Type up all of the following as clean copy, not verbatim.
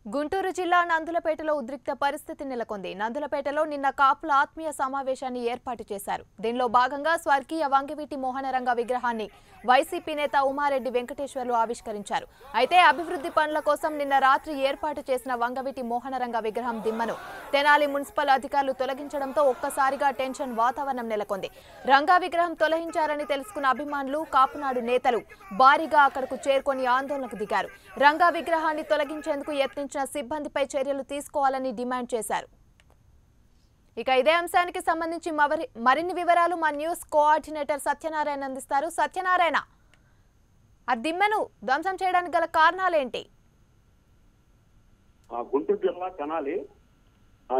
గుంటూరు జిల్లా నందులపేటలో ఉద్రిక్త పరిస్థితి నెలకొంది. నందులపేటలో నిన్న కాపుల ఆత్మీయ సమావేశాన్ని ఏర్పాటు చేశారు. దీనిలో భాగంగా స్వర్గీయ వంగవీటి మోహనరంగ విగ్రహాన్ని వైసీపీ నేత ఉమారెడ్డి వెంకటేశ్వర్లు ఆవిష్కరించారు. అయితే అభివృద్ధి పనుల కోసం నిన్న రాత్రి ఏర్పాటు చేసిన వంగవీటి మోహనరంగ విగ్రహం దిమ్మను తెనాలి మున్సిపల్ అధికారులు తొలగించడంతో ఒక్కసారిగా టెన్షన్ వాతావరణం నెలకొంది. రంగా విగ్రహం తొలగించారని తెలుసుకున్న అభిమానులు, కాపునాడు నేతలు భారీగా అక్కడకు చేరుకొని ఆందోళనకు దిగారు. రంగా విగ్రహాన్ని తొలగించేందుకు యత్నించిన సిబ్బందిపై చర్యలు తీసుకోవాలని డిమాండ్ చేశారు. ఇక ఇదే అంశానికి సంబంధించి మరిన్ని వివరాలు మా న్యూస్ కోఆర్డినేటర్ సత్యనారాయణ అందిస్తారు. సత్యనారాయణ, ఆ దిమ్మెను ధ్వంసం చేయడానికి గల కారణాలేంటి? గుంటూరు జిల్లా తెనాలి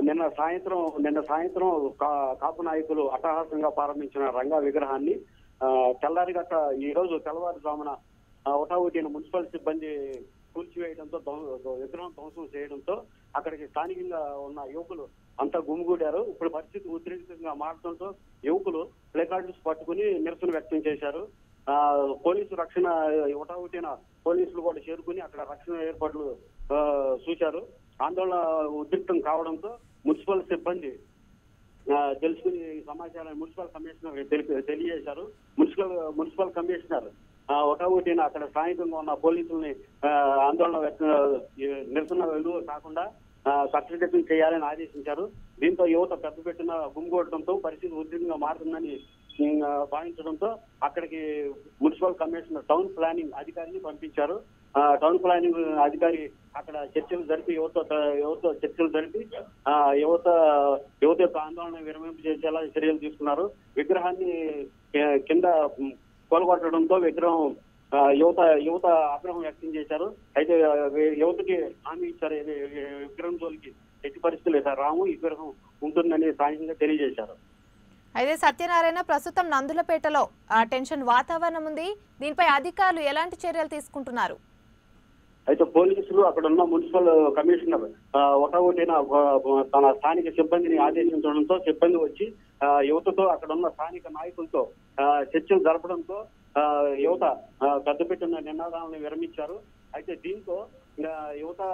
నిన్న సాయంత్రం కాపు నాయకులు అట్టహాసంగా ప్రారంభించిన రంగా విగ్రహాన్ని తెల్లారిగట్ట ఈ రోజు తెల్లవారుజామున ఒకటోటిన మున్సిపల్ సిబ్బంది కూల్చివేయడంతో విగ్రహం ధ్వంసం చేయడంతో అక్కడికి స్థానికంగా ఉన్న యువకులు అంతా గుమిగూడారు. ఇప్పుడు పరిస్థితి ఉద్రిక్తంగా మారడంతో యువకులు ప్లేకార్డ్స్ పట్టుకుని నిరసన వ్యక్తం చేశారు. పోలీసు రక్షణ ఒకటోటిన పోలీసులు కూడా చేరుకుని అక్కడ రక్షణ ఏర్పాట్లు చూశారు. ఆందోళన ఉద్రిక్తం కావడంతో మున్సిపల్ సిబ్బంది తెలుసుకుని సమాచారాన్ని మున్సిపల్ కమిషనర్ తెలియజేశారు. మున్సిపల్ కమిషనర్ ఒకటోటిన అక్కడ స్థానికంగా ఉన్న పోలీసుల్ని ఆందోళన నిరసన వెలుగు కాకుండా కట్టుదిట్టం చేయాలని ఆదేశించారు. దీంతో యువత పెద్ద పెట్టిన గుమిగూడటంతో పరిస్థితి ఉద్రిక్తంగా మారుతుందని భావించడంతో అక్కడికి మున్సిపల్ కమిషనర్ టౌన్ ప్లానింగ్ అధికారిని పంపించారు. టౌన్ ప్లానింగ్ అధికారి అక్కడ చర్చలు జరిపి యువత చర్చలు జరిపి యువత యొక్క ఆందోళన విరమింపజేసేలా చర్యలు తీసుకున్నారు. విగ్రహాన్ని కింద కోలగొట్టడంతో విగ్రహం యువత ఆగ్రహం వ్యక్తం చేశారు. అయితే యువతకి హామీ ఇచ్చారు, విగ్రహం జోలికి ఎట్టి పరిస్థితులు రాము, ఈ విగ్రహం ఉంటుందని స్థానికంగా తెలియజేశారు. అయితే సత్యనారాయణ, ప్రస్తుతం నందులపేటలో టెన్షన్ వాతావరణం ఉంది. దీనిపై అధికారులు ఎలాంటి చర్యలు తీసుకుంటున్నారు? అయితే పోలీసులు అక్కడ ఉన్న మున్సిపల్ కమిషనర్ ఒకటోటిన తన స్థానిక సిబ్బందిని ఆదేశించడంతో సిబ్బంది వచ్చి యువతతో అక్కడ ఉన్న స్థానిక నాయకులతో చర్చలు జరపడంతో యువత పెద్దపెట్టిన నినాదాలను విరమించారు. అయితే దీంతో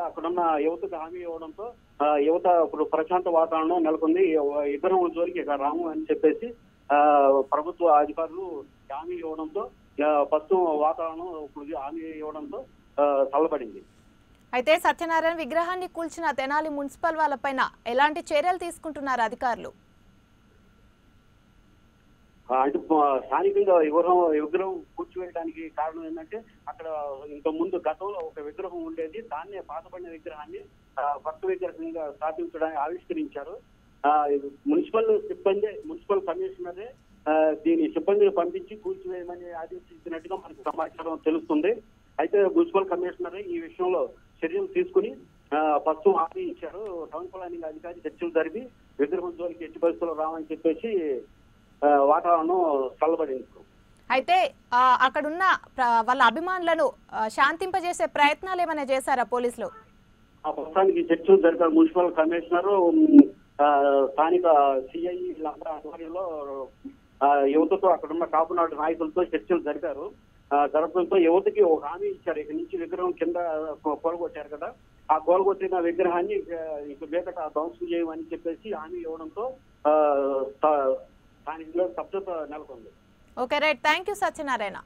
అక్కడున్న యువతకు హామీ ఇవ్వడంతో యువత ఇప్పుడు ప్రశాంత వాతావరణం నెలకొంది. ఇద్దరం జోలికి రాము అని చెప్పేసి ప్రభుత్వ అధికారులు హామీ ఇవ్వడంతో ప్రస్తుతం వాతావరణం ఇప్పుడు హామీ ఇవ్వడంతో చల్లబడింది. అయితే సత్యనారాయణ, విగ్రహాన్ని కూల్చిన తెనాలి మున్సిపల్ వాళ్ళపైన ఎలాంటి చర్యలు తీసుకుంటున్నారు అధికారులు? అంటే స్థానికంగా విగ్రహం కూర్చోవేయడానికి కారణం ఏంటంటే అక్కడ ఇంత ముందు గతంలో ఒక విగ్రహం ఉండేది, దాన్నే పాతబడిన విగ్రహాన్ని కొత్త విగ్రహంగా స్థాపించడానికి ఆవిష్కరించారు. మున్సిపల్ కమిషనరే దీని సిబ్బందిని పంపించి కూల్చివేయమని ఆదేశించినట్టుగా మనకు సమాచారం తెలుస్తుంది. అయితే మున్సిపల్ కమిషనరే ఈ విషయంలో చర్యలు తీసుకుని ప్రస్తుతం హామీ ఇచ్చారు. టౌన్ ప్లానింగ్ అధికారి చర్చలు జరిపి విగ్రహం జోలికి ఎట్టి పరిస్థితుల్లో రావని చెప్పేసి వాతావరణం చల్లబడింది. అయితే అక్కడున్న వాళ్ళ అభిమానులను శాంతింపజేసే ప్రయత్నాలు ఏమైనా చేశారా పోలీసులు? ప్రస్తుతానికి చర్చలు జరిపారు. మున్సిపల్ కమిషనర్, స్థానిక సిఐ ఆధ్వర్యంలో యువతతో అక్కడున్న కాపునాడు నాయకులతో చర్చలు జరిపారు. జరపడంతో యువతకి ఒక హామీ ఇచ్చారు, ఇక్కడి నుంచి విగ్రహం కింద కోలగొట్టారు కదా, ఆ కోలగొట్టిన విగ్రహాన్ని వేకట ధ్వంసం చేయమని చెప్పేసి హామీ ఇవ్వడంతో స్థానికుల్లో స్తబ్దత నెలకొంది. Okay, right. Thank you Satyanarayana.